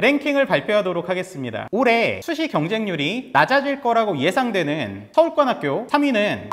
랭킹을 발표하도록 하겠습니다. 올해 수시 경쟁률이 낮아질 거라고 예상되는 서울관학교 3위는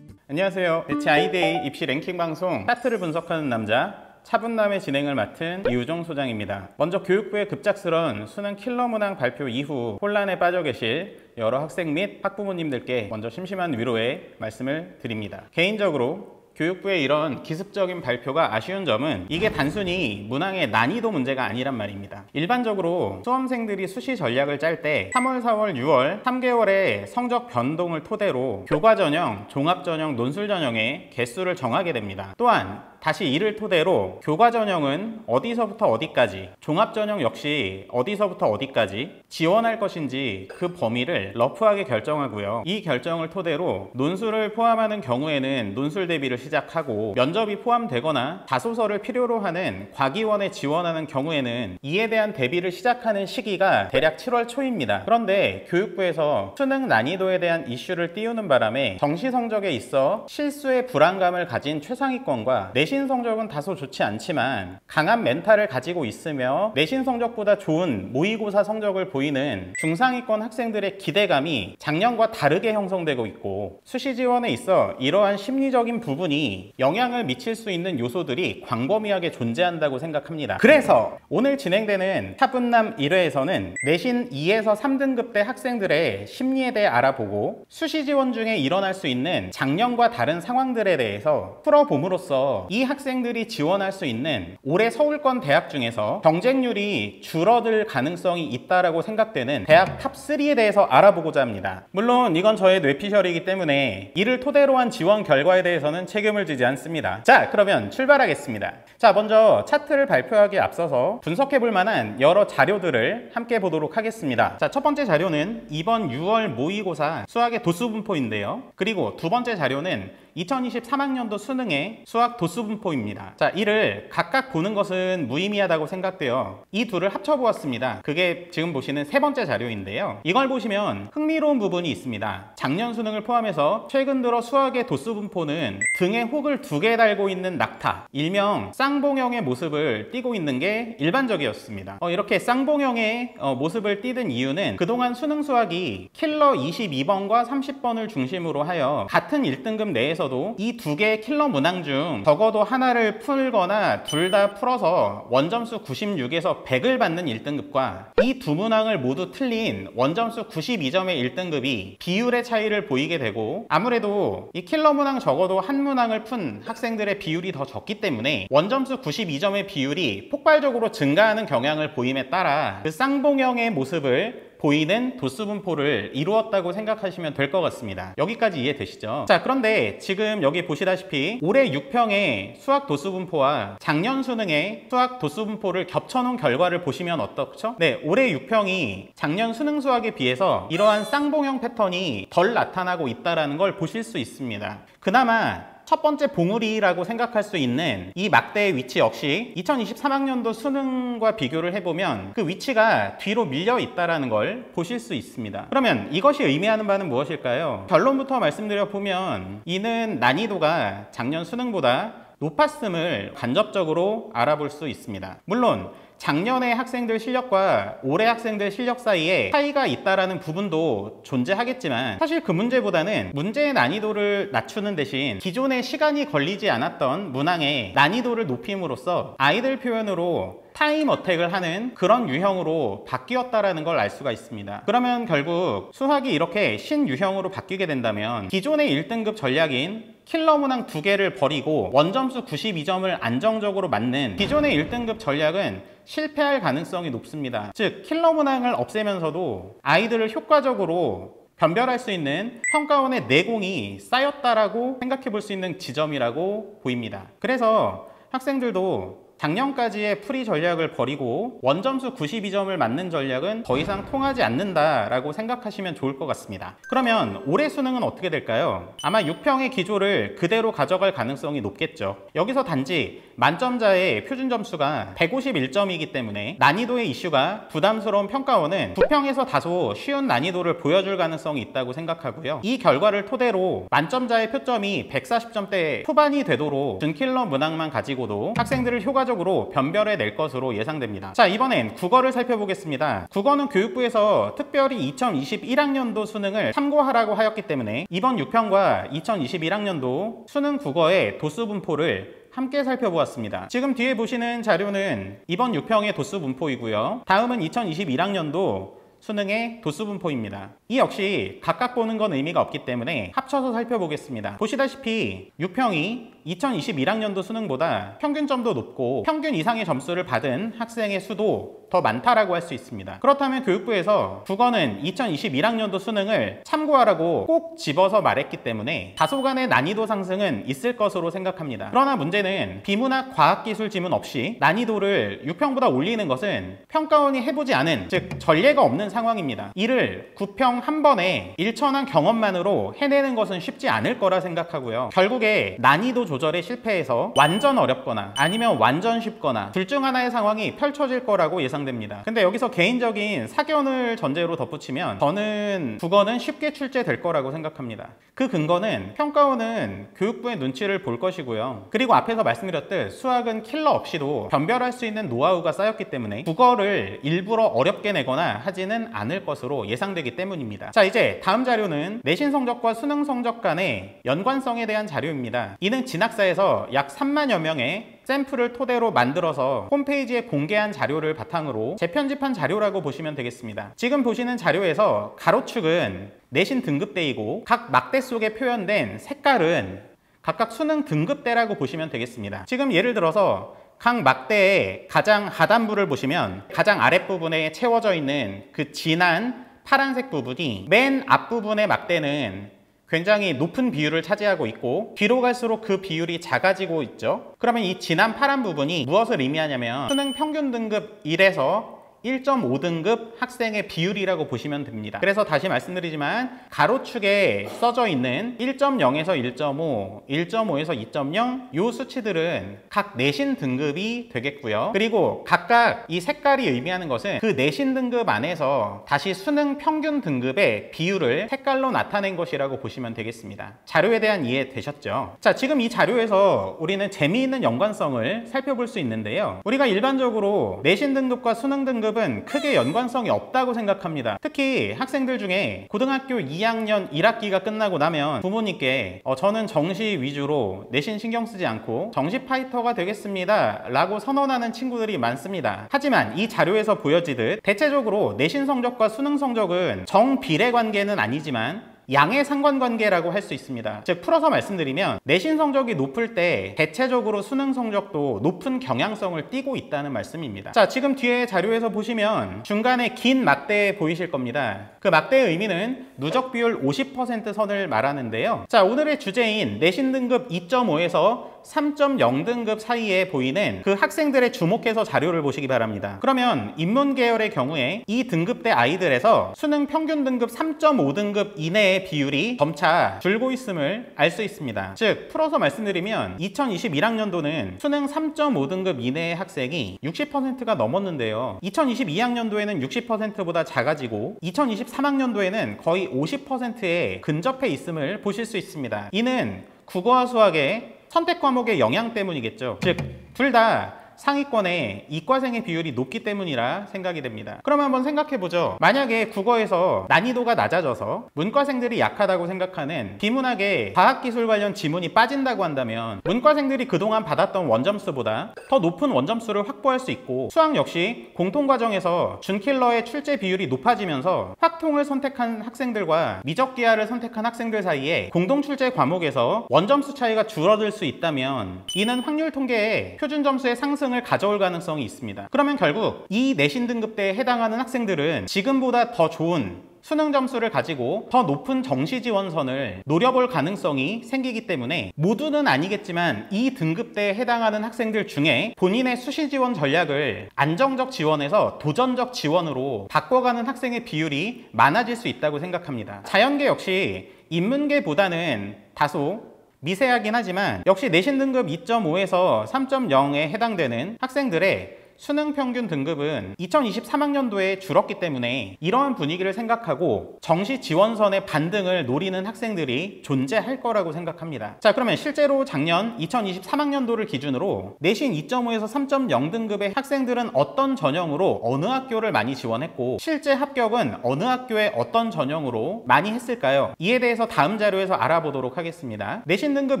안녕하세요. 배치 아이데이 입시 랭킹 방송 차트를 분석하는 남자 차분남의 진행을 맡은 이우종 소장입니다. 먼저 교육부의 급작스러운 수능 킬러 문항 발표 이후 혼란에 빠져 계실 여러 학생 및 학부모님들께 먼저 심심한 위로의 말씀을 드립니다. 개인적으로 교육부의 이런 기습적인 발표가 아쉬운 점은 이게 단순히 문항의 난이도 문제가 아니란 말입니다. 일반적으로 수험생들이 수시 전략을 짤 때 3월, 4월, 6월 3개월의 성적 변동을 토대로 교과전형, 종합전형, 논술전형의 개수를 정하게 됩니다. 또한 다시 이를 토대로 교과전형은 어디서부터 어디까지, 종합전형 역시 어디서부터 어디까지 지원할 것인지 그 범위를 러프하게 결정하고요. 이 결정을 토대로 논술을 포함하는 경우에는 논술 대비를 시작하고 면접이 포함되거나 자소서를 필요로 하는 과기원에 지원하는 경우에는 이에 대한 대비를 시작하는 시기가 대략 7월 초입니다. 그런데 교육부에서 수능 난이도에 대한 이슈를 띄우는 바람에 정시 성적에 있어 실수의 불안감을 가진 최상위권과 내신 성적은 다소 좋지 않지만 강한 멘탈을 가지고 있으며 내신 성적보다 좋은 모의고사 성적을 보이는 중상위권 학생들의 기대감이 작년과 다르게 형성되고 있고 수시 지원에 있어 이러한 심리적인 부분이 영향을 미칠 수 있는 요소들이 광범위하게 존재한다고 생각합니다. 그래서 오늘 진행되는 차분남 1회에서는 내신 2에서 3등급대 학생들의 심리에 대해 알아보고 수시 지원 중에 일어날 수 있는 작년과 다른 상황들에 대해서 풀어봄으로써 이 학생들이 지원할 수 있는 올해 서울권 대학 중에서 경쟁률이 줄어들 가능성이 있다고 생각되는 대학 탑3에 대해서 알아보고자 합니다. 물론 이건 저의 뇌피셜이기 때문에 이를 토대로 한 지원 결과에 대해서는 책임을 지지 않습니다. 자, 그러면 출발하겠습니다. 자, 먼저 차트를 발표하기에 앞서서 분석해 볼 만한 여러 자료들을 함께 보도록 하겠습니다. 자, 첫 번째 자료는 이번 6월 모의고사 수학의 도수분포인데요. 그리고 두 번째 자료는 2023학년도 수능의 수학 도수분포입니다. 자, 이를 각각 보는 것은 무의미하다고 생각되어 이 둘을 합쳐보았습니다. 그게 지금 보시는 세 번째 자료인데요. 이걸 보시면 흥미로운 부분이 있습니다. 작년 수능을 포함해서 최근 들어 수학의 도수분포는 등에 혹을 2개 달고 있는 낙타, 일명 쌍봉형의 모습을 띠고 있는 게 일반적이었습니다. 이렇게 쌍봉형의 모습을 띠던 이유는 그동안 수능 수학이 킬러 22번과 30번을 중심으로 하여 같은 1등급 내에서 이 두 개의 킬러 문항 중 적어도 하나를 풀거나 둘 다 풀어서 원점수 96에서 100을 받는 1등급과 이 두 문항을 모두 틀린 원점수 92점의 1등급이 비율의 차이를 보이게 되고 아무래도 이 킬러 문항 적어도 한 문항을 푼 학생들의 비율이 더 적기 때문에 원점수 92점의 비율이 폭발적으로 증가하는 경향을 보임에 따라 그 쌍봉형의 모습을 보이는 도수분포를 이루었다고 생각하시면 될 것 같습니다. 여기까지 이해되시죠? 자, 그런데 지금 여기 보시다시피 올해 6평의 수학 도수분포와 작년 수능의 수학 도수분포를 겹쳐놓은 결과를 보시면 어떻죠? 네, 올해 6평이 작년 수능 수학에 비해서 이러한 쌍봉형 패턴이 덜 나타나고 있다는 걸 보실 수 있습니다. 그나마 첫 번째 봉우리라고 생각할 수 있는 이 막대의 위치 역시 2023학년도 수능과 비교를 해보면 그 위치가 뒤로 밀려 있다는 걸 보실 수 있습니다. 그러면 이것이 의미하는 바는 무엇일까요? 결론부터 말씀드려 보면 이는 난이도가 작년 수능보다 높았음을 간접적으로 알아볼 수 있습니다. 물론 작년의 학생들 실력과 올해 학생들 실력 사이에 차이가 있다라는 부분도 존재하겠지만 사실 그 문제보다는 문제의 난이도를 낮추는 대신 기존에 시간이 걸리지 않았던 문항의 난이도를 높임으로써 아이들 표현으로 타임 어택을 하는 그런 유형으로 바뀌었다라는 걸 알 수가 있습니다. 그러면 결국 수학이 이렇게 신유형으로 바뀌게 된다면 기존의 1등급 전략인 킬러 문항 2개를 버리고 원점수 92점을 안정적으로 맞는 기존의 1등급 전략은 실패할 가능성이 높습니다. 즉 킬러 문항을 없애면서도 아이들을 효과적으로 변별할 수 있는 평가원의 내공이 쌓였다라고 생각해 볼 수 있는 지점이라고 보입니다. 그래서 학생들도 작년까지의 풀이 전략을 버리고 원점수 92점을 맞는 전략은 더 이상 통하지 않는다라고 생각하시면 좋을 것 같습니다. 그러면 올해 수능은 어떻게 될까요? 아마 6평의 기조를 그대로 가져갈 가능성이 높겠죠. 여기서 단지 만점자의 표준 점수가 151점이기 때문에 난이도의 이슈가 부담스러운 평가원은 9평에서 다소 쉬운 난이도를 보여줄 가능성이 있다고 생각하고요. 이 결과를 토대로 만점자의 표점이 140점대 후반이 되도록 준킬러 문항만 가지고도 학생들을 효과적으로 추가적으로 변별해 낼 것으로 예상됩니다. 자, 이번엔 국어를 살펴보겠습니다. 국어는 교육부에서 특별히 2021학년도 수능을 참고하라고 하였기 때문에 이번 6편과 2021학년도 수능 국어의 도수 분포를 함께 살펴보았습니다. 지금 뒤에 보시는 자료는 이번 6평의 도수 분포이고요. 다음은 2021학년도 수능의 도수 분포입니다. 이 역시 각각 보는 건 의미가 없기 때문에 합쳐서 살펴보겠습니다. 보시다시피 6평이 2021학년도 수능보다 평균점도 높고 평균 이상의 점수를 받은 학생의 수도 더 많다라고 할 수 있습니다. 그렇다면 교육부에서 국어는 2021학년도 수능을 참고하라고 꼭 집어서 말했기 때문에 다소간의 난이도 상승은 있을 것으로 생각합니다. 그러나 문제는 비문학 과학기술 지문 없이 난이도를 6평보다 올리는 것은 평가원이 해보지 않은, 즉 전례가 없는 상황입니다. 이를 9평 한 번에 일천한 경험만으로 해내는 것은 쉽지 않을 거라 생각하고요. 결국에 난이도 조절에 실패해서 완전 어렵거나 아니면 완전 쉽거나 둘 중 하나의 상황이 펼쳐질 거라고 예상됩니다. 근데 여기서 개인적인 사견을 전제로 덧붙이면 저는 국어는 쉽게 출제될 거라고 생각합니다. 그 근거는 평가원은 교육부의 눈치를 볼 것이고요. 그리고 앞에서 말씀드렸듯 수학은 킬러 없이도 변별할 수 있는 노하우가 쌓였기 때문에 국어를 일부러 어렵게 내거나 하지는 않을 것으로 예상되기 때문입니다. 자, 이제 다음 자료는 내신 성적과 수능 성적 간의 연관성에 대한 자료입니다. 이는 진학사에서 약 3만여 명의 샘플을 토대로 만들어서 홈페이지에 공개한 자료를 바탕으로 재편집한 자료라고 보시면 되겠습니다. 지금 보시는 자료에서 가로축은 내신 등급대이고 각 막대 속에 표현된 색깔은 각각 수능 등급대라고 보시면 되겠습니다. 지금 예를 들어서 각 막대의 가장 하단부를 보시면 가장 아랫부분에 채워져 있는 그 진한 파란색 부분이 맨 앞부분의 막대는 굉장히 높은 비율을 차지하고 있고 뒤로 갈수록 그 비율이 작아지고 있죠. 그러면 이 진한 파란 부분이 무엇을 의미하냐면 수능 평균 등급 1에서 1.5등급 학생의 비율이라고 보시면 됩니다. 그래서 다시 말씀드리지만 가로축에 써져 있는 1.0에서 1.5, 1.5에서 2.0 이 수치들은 각 내신 등급이 되겠고요. 그리고 각각 이 색깔이 의미하는 것은 그 내신 등급 안에서 다시 수능 평균 등급의 비율을 색깔로 나타낸 것이라고 보시면 되겠습니다. 자료에 대한 이해 되셨죠? 자, 지금 이 자료에서 우리는 재미있는 연관성을 살펴볼 수 있는데요. 우리가 일반적으로 내신 등급과 수능 등급 은 크게 연관성이 없다고 생각합니다. 특히 학생들 중에 고등학교 2학년 1학기가 끝나고 나면 부모님께 저는 정시 위주로 내신 신경 쓰지 않고 정시 파이터가 되겠습니다 라고 선언하는 친구들이 많습니다. 하지만 이 자료에서 보여지듯 대체적으로 내신 성적과 수능 성적은 정비례 관계는 아니지만 양의 상관관계라고 할 수 있습니다. 즉 풀어서 말씀드리면 내신 성적이 높을 때 대체적으로 수능 성적도 높은 경향성을 띠고 있다는 말씀입니다. 자, 지금 뒤에 자료에서 보시면 중간에 긴 막대 보이실 겁니다. 그 막대의 의미는 누적 비율 50% 선을 말하는데요. 자, 오늘의 주제인 내신 등급 2.5에서 3.0등급 사이에 보이는 그 학생들의 주목해서 자료를 보시기 바랍니다. 그러면 인문 계열의 경우에 이 등급대 아이들에서 수능 평균 등급 3.5등급 이내의 비율이 점차 줄고 있음을 알 수 있습니다. 즉 풀어서 말씀드리면 2021학년도는 수능 3.5등급 이내의 학생이 60%가 넘었는데요. 2022학년도에는 60%보다 작아지고 2023학년도에는 거의 50%에 근접해 있음을 보실 수 있습니다. 이는 국어와 수학의 선택 과목의 영향 때문이겠죠. 즉, 둘 다 상위권에 이과생의 비율이 높기 때문이라 생각이 됩니다. 그럼 한번 생각해보죠. 만약에 국어에서 난이도가 낮아져서 문과생들이 약하다고 생각하는 비문학의 과학기술 관련 지문이 빠진다고 한다면 문과생들이 그동안 받았던 원점수보다 더 높은 원점수를 확보할 수 있고 수학 역시 공통과정에서 준킬러의 출제 비율이 높아지면서 확통을 선택한 학생들과 미적기하를 선택한 학생들 사이에 공동출제 과목에서 원점수 차이가 줄어들 수 있다면 이는 확률 통계의 표준 점수의 상승을 가져올 가능성이 있습니다. 그러면 결국 이 내신 등급대에 해당하는 학생들은 지금보다 더 좋은 수능 점수를 가지고 더 높은 정시 지원선을 노려볼 가능성이 생기기 때문에 모두는 아니겠지만 이 등급대에 해당하는 학생들 중에 본인의 수시 지원 전략을 안정적 지원에서 도전적 지원으로 바꿔가는 학생의 비율이 많아질 수 있다고 생각합니다. 자연계 역시 인문계보다는 다소 미세하긴 하지만 역시 내신 등급 2.5에서 3.0에 해당되는 학생들의 수능 평균 등급은 2023학년도에 줄었기 때문에 이러한 분위기를 생각하고 정시 지원선의 반등을 노리는 학생들이 존재할 거라고 생각합니다. 자, 그러면 실제로 작년 2023학년도를 기준으로 내신 2.5에서 3.0 등급의 학생들은 어떤 전형으로 어느 학교를 많이 지원했고 실제 합격은 어느 학교에 어떤 전형으로 많이 했을까요? 이에 대해서 다음 자료에서 알아보도록 하겠습니다. 내신 등급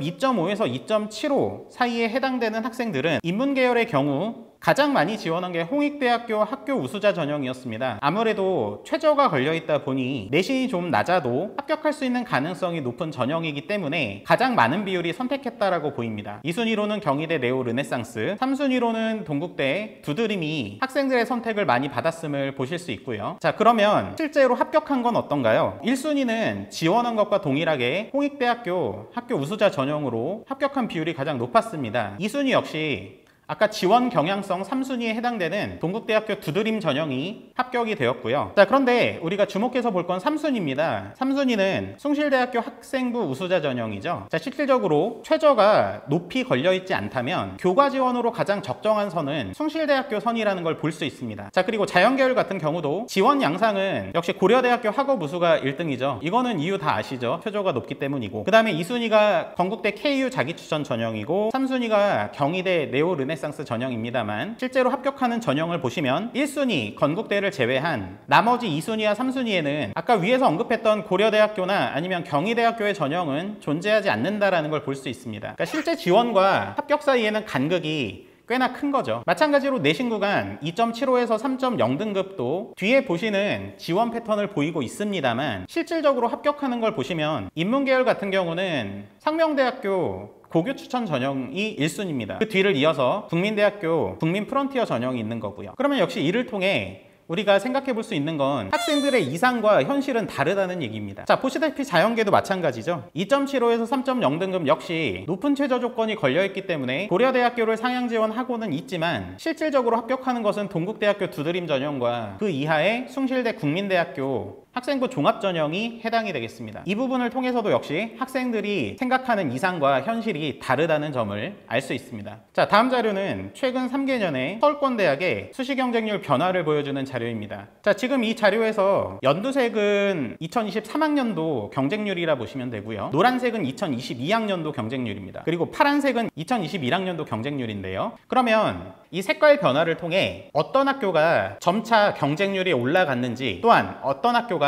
2.5에서 2.75 사이에 해당되는 학생들은 인문계열의 경우 가장 많이 지원한 게 홍익대학교 학교 우수자 전형이었습니다. 아무래도 최저가 걸려있다 보니 내신이 좀 낮아도 합격할 수 있는 가능성이 높은 전형이기 때문에 가장 많은 비율이 선택했다라고 보입니다. 2순위로는 경희대 네오 르네상스, 3순위로는 동국대 두드림이 학생들의 선택을 많이 받았음을 보실 수 있고요. 자, 그러면 실제로 합격한 건 어떤가요? 1순위는 지원한 것과 동일하게 홍익대학교 학교 우수자 전형으로 합격한 비율이 가장 높았습니다. 2순위 역시 아까 지원 경향성 3순위에 해당되는 동국대학교 두드림 전형이 합격이 되었고요. 자, 그런데 우리가 주목해서 볼 건 3순위입니다. 3순위는 숭실대학교 학생부 우수자 전형이죠. 자, 실질적으로 최저가 높이 걸려있지 않다면 교과 지원으로 가장 적정한 선은 숭실대학교 선이라는 걸 볼 수 있습니다. 자, 그리고 자연계열 같은 경우도 지원 양상은 역시 고려대학교 학업 우수가 1등이죠. 이거는 이유 다 아시죠? 최저가 높기 때문이고. 그 다음에 2순위가 건국대 KU 자기추천 전형이고 3순위가 경희대 네오 르네상스 전형입니다만 실제로 합격하는 전형을 보시면 1순위 건국대를 제외한 나머지 2순위와 3순위에는 아까 위에서 언급했던 고려대학교나 아니면 경희대학교의 전형은 존재하지 않는다라는 걸 볼 수 있습니다. 그러니까 실제 지원과 합격 사이에는 간극이 꽤나 큰 거죠. 마찬가지로 내신 구간 2.75에서 3.0 등급도 뒤에 보시는 지원 패턴을 보이고 있습니다만 실질적으로 합격하는 걸 보시면 인문계열 같은 경우는 상명대학교 고교 추천 전형이 1순위입니다. 그 뒤를 이어서 국민대학교 국민 프론티어 전형이 있는 거고요. 그러면 역시 이를 통해 우리가 생각해 볼 수 있는 건 학생들의 이상과 현실은 다르다는 얘기입니다. 자, 보시다시피 자연계도 마찬가지죠. 2.75에서 3.0 등급 역시 높은 최저 조건이 걸려있기 때문에 고려대학교를 상향 지원하고는 있지만 실질적으로 합격하는 것은 동국대학교 두드림 전형과 그 이하의 숭실대 국민대학교 학생부 종합전형이 해당이 되겠습니다. 이 부분을 통해서도 역시 학생들이 생각하는 이상과 현실이 다르다는 점을 알 수 있습니다. 자, 다음 자료는 최근 3개년의 서울권대학의 수시 경쟁률 변화를 보여주는 자료입니다. 자, 지금 이 자료에서 연두색은 2023학년도 경쟁률이라 보시면 되고요. 노란색은 2022학년도 경쟁률입니다. 그리고 파란색은 2021학년도 경쟁률인데요. 그러면 이 색깔 변화를 통해 어떤 학교가 점차 경쟁률이 올라갔는지 또한 어떤 학교가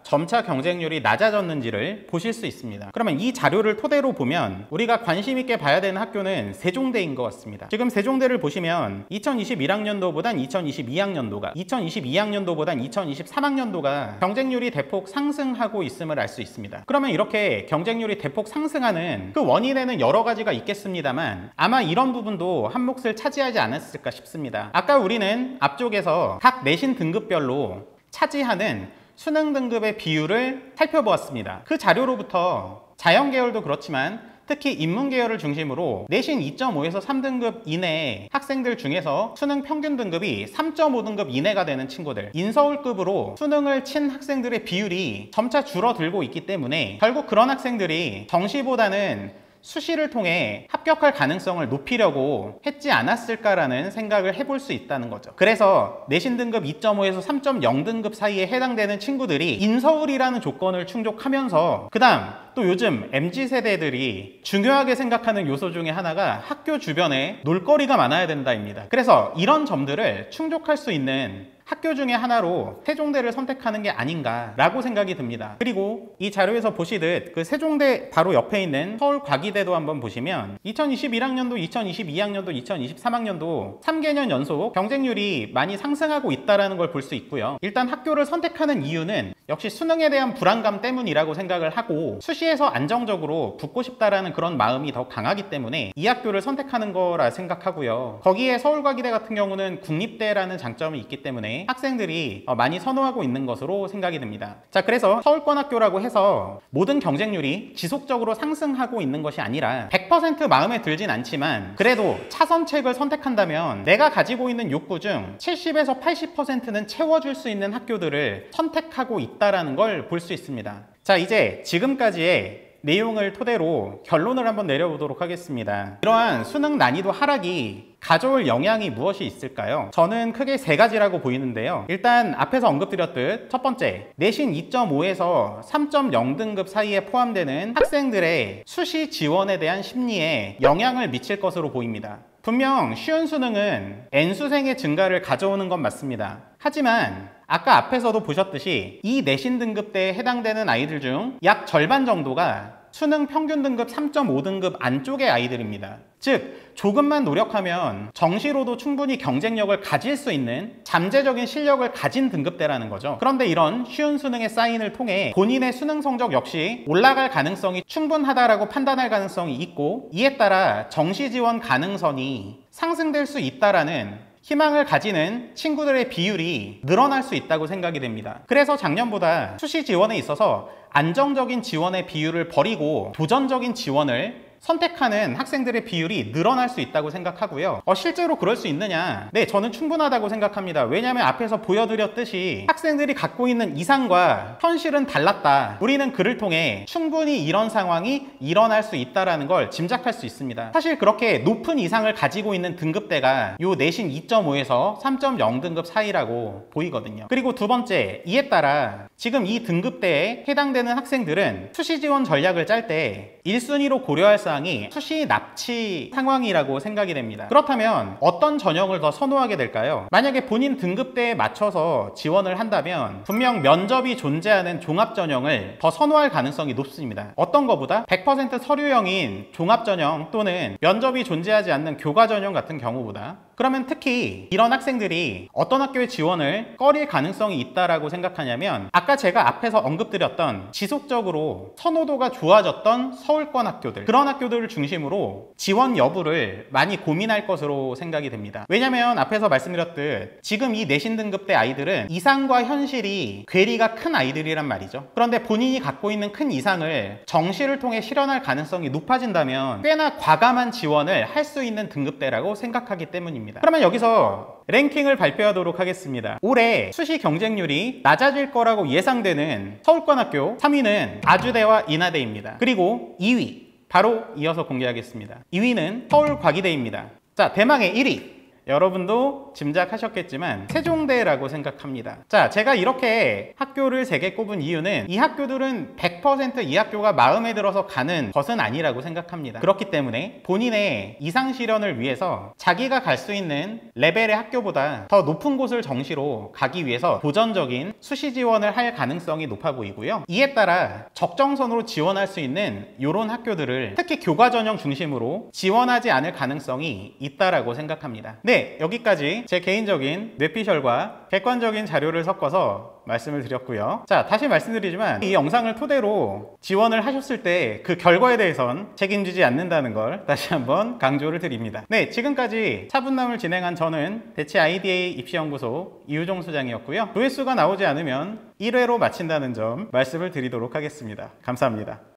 점차 경쟁률이 낮아졌는지를 보실 수 있습니다. 그러면 이 자료를 토대로 보면 우리가 관심 있게 봐야 되는 학교는 세종대인 것 같습니다. 지금 세종대를 보시면 2021학년도보단 2022학년도가 2022학년도보단 2023학년도가 경쟁률이 대폭 상승하고 있음을 알 수 있습니다. 그러면 이렇게 경쟁률이 대폭 상승하는 그 원인에는 여러 가지가 있겠습니다만 아마 이런 부분도 한 몫을 차지하지 않았을까 싶습니다. 아까 우리는 앞쪽에서 각 내신 등급별로 차지하는 수능 등급의 비율을 살펴보았습니다. 그 자료로부터 자연계열도 그렇지만 특히 인문계열을 중심으로 내신 2.5에서 3등급 이내의 학생들 중에서 수능 평균 등급이 3.5등급 이내가 되는 친구들, 인서울급으로 수능을 친 학생들의 비율이 점차 줄어들고 있기 때문에 결국 그런 학생들이 정시보다는 수시를 통해 합격할 가능성을 높이려고 했지 않았을까라는 생각을 해볼 수 있다는 거죠. 그래서 내신 등급 2.5에서 3.0 등급 사이에 해당되는 친구들이 인서울이라는 조건을 충족하면서 그 다음 또 요즘 MZ세대들이 중요하게 생각하는 요소 중에 하나가 학교 주변에 놀거리가 많아야 된다입니다. 그래서 이런 점들을 충족할 수 있는 학교 중에 하나로 세종대를 선택하는 게 아닌가라고 생각이 듭니다. 그리고 이 자료에서 보시듯 그 세종대 바로 옆에 있는 서울과기대도 한번 보시면 2021학년도, 2022학년도, 2023학년도 3개년 연속 경쟁률이 많이 상승하고 있다는 걸 볼 수 있고요. 일단 학교를 선택하는 이유는 역시 수능에 대한 불안감 때문이라고 생각을 하고 수시에서 안정적으로 붙고 싶다라는 그런 마음이 더 강하기 때문에 이 학교를 선택하는 거라 생각하고요. 거기에 서울과기대 같은 경우는 국립대라는 장점이 있기 때문에 학생들이 많이 선호하고 있는 것으로 생각이 듭니다. 자, 그래서 서울권학교라고 해서 모든 경쟁률이 지속적으로 상승하고 있는 것이 아니라 100% 마음에 들진 않지만 그래도 차선책을 선택한다면 내가 가지고 있는 욕구 중 70에서 80%는 채워줄 수 있는 학교들을 선택하고 있다는 걸 볼 수 있습니다. 자, 이제 지금까지의 내용을 토대로 결론을 한번 내려보도록 하겠습니다. 이러한 수능 난이도 하락이 가져올 영향이 무엇이 있을까요? 저는 크게 세 가지라고 보이는데요. 일단 앞에서 언급드렸듯 첫 번째, 내신 2.5에서 3.0등급 사이에 포함되는 학생들의 수시 지원에 대한 심리에 영향을 미칠 것으로 보입니다. 분명 쉬운 수능은 N수생의 증가를 가져오는 건 맞습니다. 하지만 아까 앞에서도 보셨듯이 이 내신 등급대에 해당되는 아이들 중 약 절반 정도가 수능 평균 등급 3.5등급 안쪽의 아이들입니다. 즉, 조금만 노력하면 정시로도 충분히 경쟁력을 가질 수 있는 잠재적인 실력을 가진 등급대라는 거죠. 그런데 이런 쉬운 수능의 사인을 통해 본인의 수능 성적 역시 올라갈 가능성이 충분하다라고 판단할 가능성이 있고, 이에 따라 정시 지원 가능성이 상승될 수 있다라는 희망을 가지는 친구들의 비율이 늘어날 수 있다고 생각이 됩니다. 그래서 작년보다 수시 지원에 있어서 안정적인 지원의 비율을 버리고 도전적인 지원을 선택하는 학생들의 비율이 늘어날 수 있다고 생각하고요. 실제로 그럴 수 있느냐? 네, 저는 충분하다고 생각합니다. 왜냐하면 앞에서 보여드렸듯이 학생들이 갖고 있는 이상과 현실은 달랐다. 우리는 그를 통해 충분히 이런 상황이 일어날 수 있다는 걸 짐작할 수 있습니다. 사실 그렇게 높은 이상을 가지고 있는 등급대가 요 내신 2.5에서 3.0등급 사이라고 보이거든요. 그리고 두 번째, 이에 따라 지금 이 등급대에 해당되는 학생들은 수시 지원 전략을 짤 때 1순위로 고려할 사항이 수시 납치 상황이라고 생각이 됩니다. 그렇다면 어떤 전형을 더 선호하게 될까요? 만약에 본인 등급대에 맞춰서 지원을 한다면 분명 면접이 존재하는 종합 전형을 더 선호할 가능성이 높습니다. 어떤 거보다 100% 서류형인 종합 전형 또는 면접이 존재하지 않는 교과 전형 같은 경우보다. 그러면 특히 이런 학생들이 어떤 학교에 지원을 꺼릴 가능성이 있다라고 생각하냐면, 아까 제가 앞에서 언급드렸던 지속적으로 선호도가 좋아졌던 서울권 학교들, 그런 학교들을 중심으로 지원 여부를 많이 고민할 것으로 생각이 됩니다. 왜냐면 앞에서 말씀드렸듯 지금 이 내신 등급대 아이들은 이상과 현실이 괴리가 큰 아이들이란 말이죠. 그런데 본인이 갖고 있는 큰 이상을 정시를 통해 실현할 가능성이 높아진다면 꽤나 과감한 지원을 할 수 있는 등급대라고 생각하기 때문입니다. 그러면 여기서 랭킹을 발표하도록 하겠습니다. 올해 수시 경쟁률이 낮아질 거라고 예상되는 서울권 학교 3위는 아주대와 인하대입니다. 그리고 2위 바로 이어서 공개하겠습니다. 2위는 서울과기대입니다. 자, 대망의 1위. 여러분도 짐작하셨겠지만 세종대라고 생각합니다. 자, 제가 이렇게 학교를 3개 꼽은 이유는 이 학교들은 100% 이 학교가 마음에 들어서 가는 것은 아니라고 생각합니다. 그렇기 때문에 본인의 이상 실현을 위해서 자기가 갈 수 있는 레벨의 학교보다 더 높은 곳을 정시로 가기 위해서 도전적인 수시 지원을 할 가능성이 높아 보이고요. 이에 따라 적정선으로 지원할 수 있는 이런 학교들을 특히 교과 전형 중심으로 지원하지 않을 가능성이 있다라고 생각합니다. 네, 여기까지 제 개인적인 뇌피셜과 객관적인 자료를 섞어서 말씀을 드렸고요. 자, 다시 말씀드리지만 이 영상을 토대로 지원을 하셨을 때 그 결과에 대해선 책임지지 않는다는 걸 다시 한번 강조를 드립니다. 네, 지금까지 차분남을 진행한 저는 대치 IDA 입시연구소 이우종 소장이었고요. 조회수가 나오지 않으면 1회로 마친다는 점 말씀을 드리도록 하겠습니다. 감사합니다.